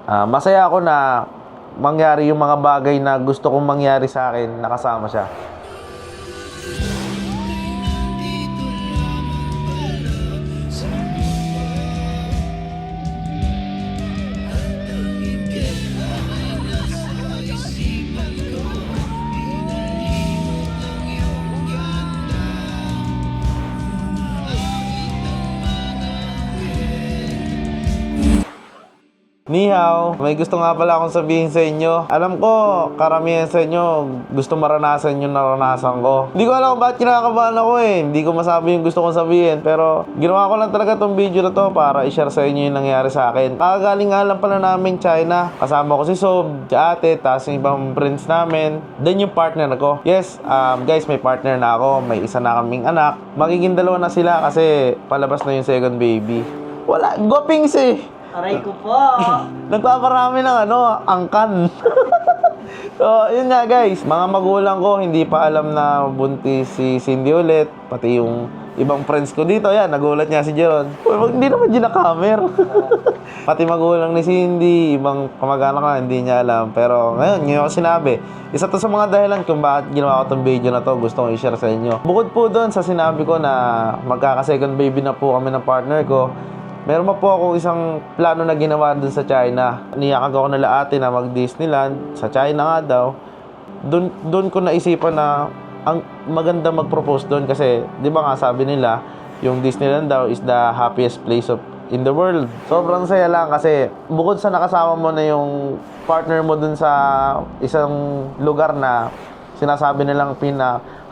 Masaya ako na mangyari yung mga bagay na gusto kong mangyari sa akin, nakasama siya. Ni hao, may gusto nga pala akong sabihin sa inyo. Alam ko, karamihan sa inyo gusto maranasan yung naranasan ko. Hindi ko alam kung bakit kinakabahan ako eh. Hindi ko masabi yung gusto kong sabihin. Pero ginawa ko lang talaga tong video na to para i-share sa inyo yung nangyari sa akin. Kakagaling nga lang pala namin China. Kasama ko si Sob, si ate, tapos yung ibang friends namin. Then yung partner ko. Yes, guys, may partner na ako. May isa na kaming anak. Magiging dalawa na sila kasi palabas na yung second baby. Wala, gopings eh. Aray ko po. Nagpaparami ng angkan. So, yun nga guys. Mga magulang ko, hindi pa alam na buntis si Cindy ulit. Pati yung ibang friends ko dito. Yan, nagulat niya si Jeron. Hindi naman ginakamer. Pati magulang ni Cindy, ibang kamag-anak na, hindi niya alam. Pero ngayon ko sinabi. Isa to sa mga dahilan kung bakit ginawa ko tong video na to. Gusto kong i-share sa inyo. Bukod po doon sa sinabi ko na magkaka-second baby na po kami ng partner ko, meron pa po akong isang plano na ginawa dun sa China. Niyakag ako nila ate na mag-Disneyland. Sa China nga daw. Dun ko naisipan na ang maganda mag-propose dun. Kasi, di ba nga sabi nila, yung Disneyland daw is the happiest place in the world. Sobrang saya lang kasi bukod sa nakasama mo na yung partner mo dun sa isang lugar na sinasabi nilang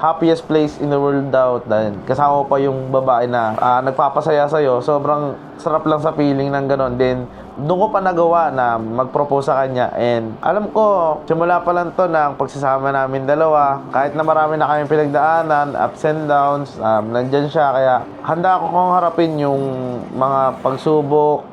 happiest place in the world daw. Dahil kasama pa yung babae na nagpapasaya sa'yo. Sobrang sarap lang sa feeling ng ganon. Then, doon ko pa nagawa na mag-propose sa kanya. And alam ko, simula pa lang to ng pagsasama namin dalawa. Kahit na marami na kaming pinagdaanan, ups and downs, nandyan siya. Kaya handa ako kung harapin yung mga pagsubok,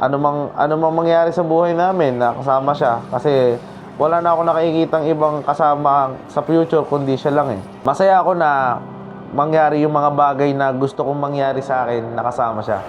anumang mangyari sa buhay namin na kasama siya. Kasi wala na ako nakikitang ibang kasama sa future kundi siya lang eh. Masaya ako na mangyari yung mga bagay na gusto kong mangyari sa akin, nakasama siya.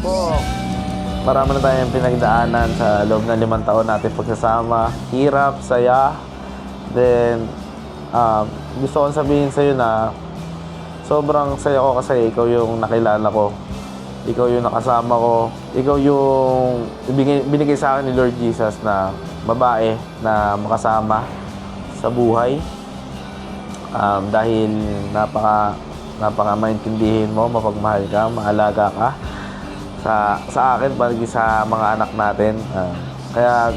Po, marami na tayong pinagdaanan sa loob ng 5 taon natin pagsasama. Hirap, saya. Then, gusto kong sabihin sa'yo na sobrang saya ko kasi ikaw yung nakilala ko. Ikaw yung nakasama ko. Ikaw yung binigay sa akin ni Lord Jesus na babae na makasama sa buhay. Dahil napaka maintindihin mo, mapagmahal ka, maalaga ka sa akin, pati sa mga anak natin. Kaya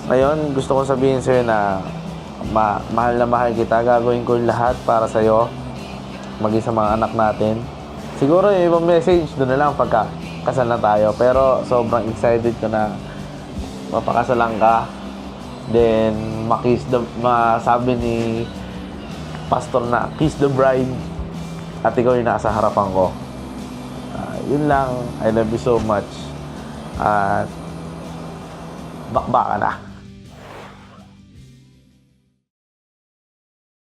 ngayon gusto kong sabihin sa'yo na mahal na mahal kita. Gagawin ko lahat para sa'yo, maging sa mga anak natin. Siguro yung ibang message doon na lang pagka kasal na tayo. Pero sobrang excited ko na mapakasalan ka. Then masabi ni pastor na kiss the bride, at ikaw yung nasa harapan ko. Yun lang. I love you so much. At bakbaka na.